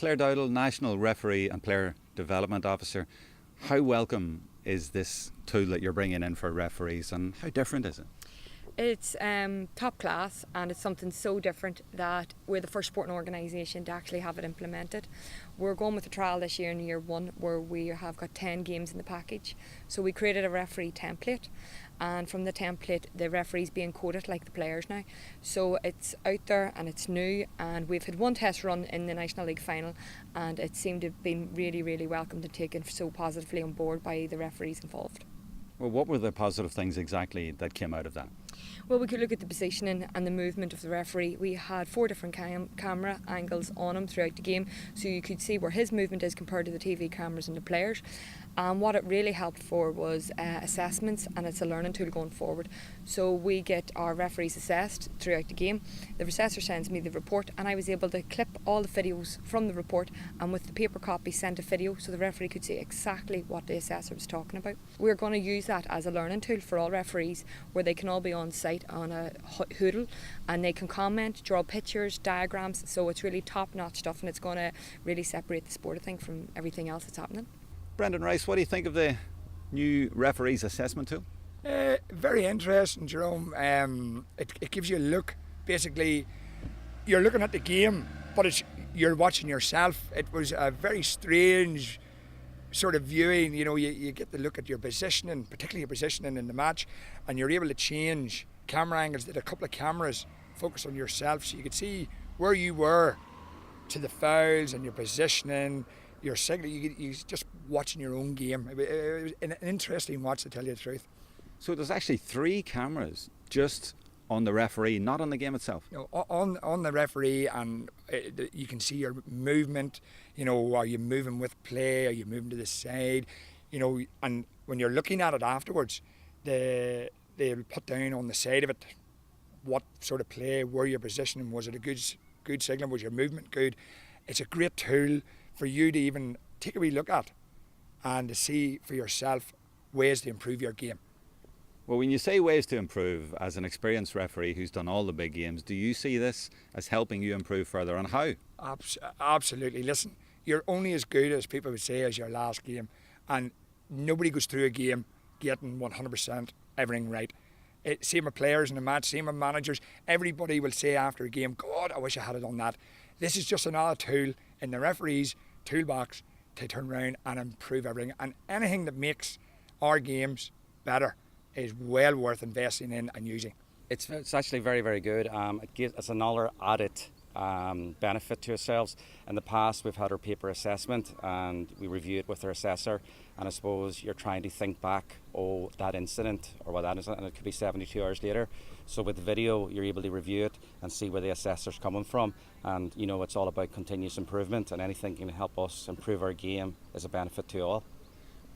Clare Dowdall, National Referee and Player Development Officer. How welcome is this tool that you're bringing in for referees, and how different is it? It's top class, and it's something so different that we're the first sporting organisation to actually have it implemented. We're going with a trial this year in year one where we have got 10 games in the package. So we created a referee template, and from the template the referees being coded like the players now. So it's out there and it's new, and we've had one test run in the National League final, and it seemed to have been really, really welcomed and taken so positively on board by the referees involved. Well, what were the positive things exactly that came out of that? Well, we could look at the positioning and the movement of the referee. We had 4 different camera angles on him throughout the game, so you could see where his movement is compared to the TV cameras and the players. And what it really helped for was assessments, and it's a learning tool going forward. So we get our referees assessed throughout the game. The assessor sends me the report, and I was able to clip all the videos from the report, and with the paper copy send a video so the referee could see exactly what the assessor was talking about. We're going to use that as a learning tool for all referees, where they can all be on site on a hoodle and they can comment, draw pictures, diagrams. So it's really top-notch stuff, and it's going to really separate the sport, I think, from everything else that's happening. Brendan Rice, what do you think of the new referees assessment tool? Very interesting, Jerome. It gives you a look. Basically, you're looking at the game, but you're watching yourself. It was a very strange sort of viewing. You know, you get to look at your positioning, particularly your positioning in the match, and you're able to change camera angles. That a couple of cameras focus on yourself, so you could see where you were to the fouls and your positioning. Your signal, you just watching your own game. It was an interesting watch, to tell you the truth. So there's actually 3 cameras just on the referee, not on the game itself. You know, on the referee, and you can see your movement. You know, are you moving with play? Are you moving to the side? You know, and when you're looking at it afterwards, they'll put down on the side of it what sort of play, where your positioning, was it a good signal, was your movement good? It's a great tool for you to even take a wee look at and to see for yourself ways to improve your game. Well, when you say ways to improve, as an experienced referee who's done all the big games, do you see this as helping you improve further, and how? Absolutely. Listen, you're only as good, as people would say, as your last game, and nobody goes through a game getting 100% everything right. Same with players in a match, same with managers. Everybody will say after a game, God, I wish I had done that. This is just another tool in the referee's toolbox to turn around and improve everything. And anything that makes our games better is well worth investing in and using. It's actually very, very good. It's another added benefit to ourselves. In the past, we've had our paper assessment and we review it with our assessor, and I suppose you're trying to think back, that incident or what that incident, and it could be 72 hours later. So with the video, you're able to review it and see where the assessor's coming from, and you know, it's all about continuous improvement, and anything can help us improve our game is a benefit to all.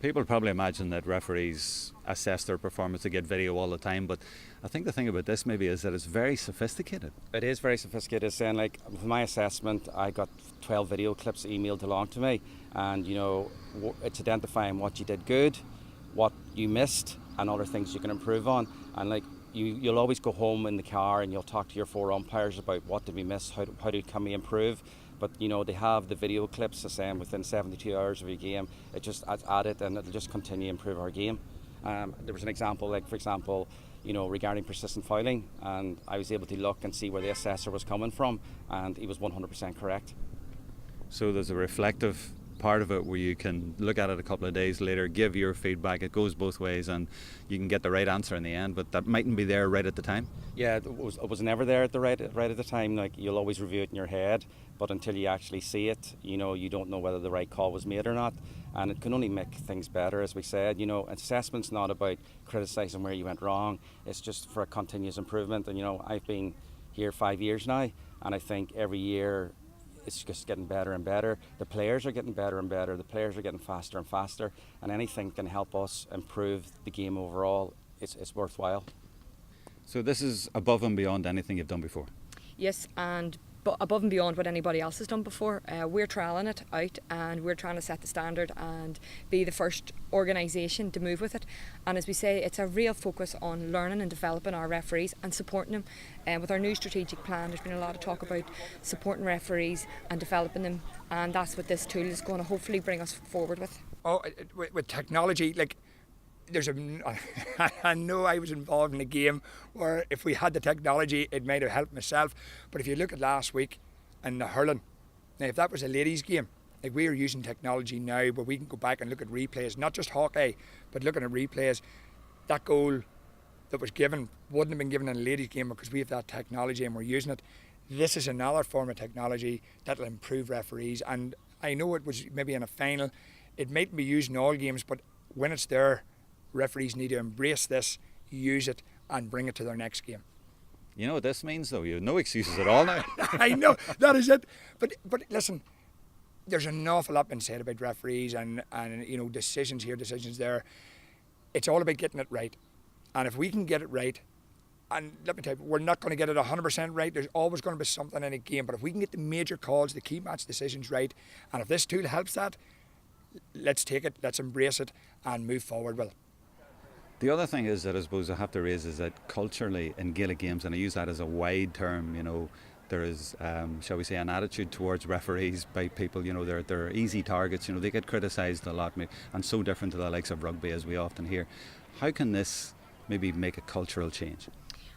People probably imagine that referees assess their performance to get video all the time, but I think the thing about this maybe is that it's very sophisticated. It is very sophisticated. Saying, like, with my assessment, I got 12 video clips emailed along to me, and you know, it's identifying what you did good, what you missed, and other things you can improve on. And like, you'll always go home in the car and you'll talk to your 4 umpires about what did we miss, how can we improve. But you know, they have the video clips the same within 72 hours of a game. It just adds added, and it'll just continue to improve our game. There was an example, like for example, you know, regarding persistent fouling, and I was able to look and see where the assessor was coming from, and he was 100% correct. So there's a reflective part of it where you can look at it a couple of days later, give your feedback. It goes both ways, and you can get the right answer in the end, but that mightn't be there right at the time. Yeah, it was never there at the right at the time. Like, you'll always review it in your head, but until you actually see it, you know, you don't know whether the right call was made or not, and it can only make things better. As we said, you know, assessment's not about criticising where you went wrong. It's just for a continuous improvement. And you know, I've been here 5 years now, and I think every year it's just getting better and better. The players are getting better and better. The players are getting faster and faster, and anything can help us improve the game overall. It's worthwhile. So this is above and beyond anything you've done before? Yes, and but above and beyond what anybody else has done before. We're trialling it out, and we're trying to set the standard and be the first organisation to move with it. And as we say, it's a real focus on learning and developing our referees and supporting them. With our new strategic plan, there's been a lot of talk about supporting referees and developing them, and that's what this tool is going to hopefully bring us forward with. With technology, like, I know I was involved in a game where if we had the technology, it might have helped myself. But if you look at last week and the hurling, now if that was a ladies' game, like, we are using technology now where we can go back and look at replays, not just hockey, but looking at replays. That goal that was given wouldn't have been given in a ladies' game because we have that technology and we're using it. This is another form of technology that will improve referees. And I know it was maybe in a final, it mightn't be used in all games, but when it's there, referees need to embrace this, use it, and bring it to their next game. You know what this means, though? You have no excuses at all now. I know, that is it. But listen, there's an awful lot been said about referees and decisions here, decisions there. It's all about getting it right. And if we can get it right, and let me tell you, we're not going to get it 100% right. There's always going to be something in a game. But if we can get the major calls, the key match decisions right, and if this tool helps that, let's take it, let's embrace it, and move forward with it. The other thing is that I suppose I have to raise is that culturally in Gaelic games, and I use that as a wide term, there is, shall we say, an attitude towards referees by people, they're easy targets, they get criticised a lot, and so different to the likes of rugby as we often hear. How can this maybe make a cultural change?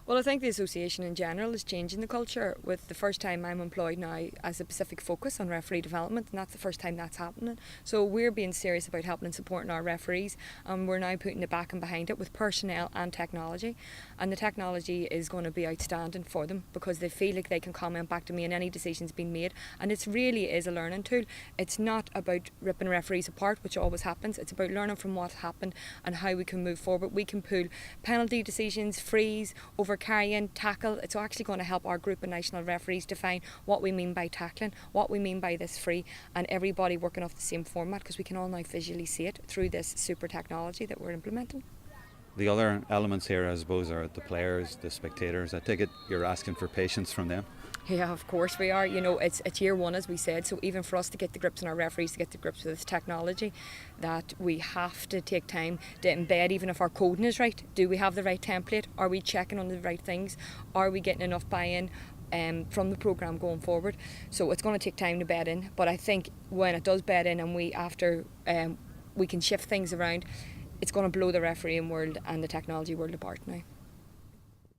Well, I think the association in general is changing the culture. With the first time I'm employed now as a specific focus on referee development, and that's the first time that's happening. So we're being serious about helping and supporting our referees, and we're now putting the back and behind it with personnel and technology. And the technology is going to be outstanding for them because they feel like they can comment back to me on any decisions being made, and it really is a learning tool. It's not about ripping referees apart, which always happens. It's about learning from what happened and how we can move forward. We can pull penalty decisions, freeze, over carrying, tackle. It's actually going to help our group of national referees define what we mean by tackling, what we mean by this free, and everybody working off the same format because we can all now visually see it through this super technology that we're implementing. The other elements here, I suppose, are the players, the spectators. I take it you're asking for patience from them. Yeah, of course we are. It's year one, as we said, so even for us to get the grips and our referees to get the grips with this technology, that we have to take time to embed, even if our coding is right. Do we have the right template? Are we checking on the right things? Are we getting enough buy-in from the programme going forward? So it's going to take time to bed in, but I think when it does bed in and we can shift things around, it's going to blow the refereeing world and the technology world apart now.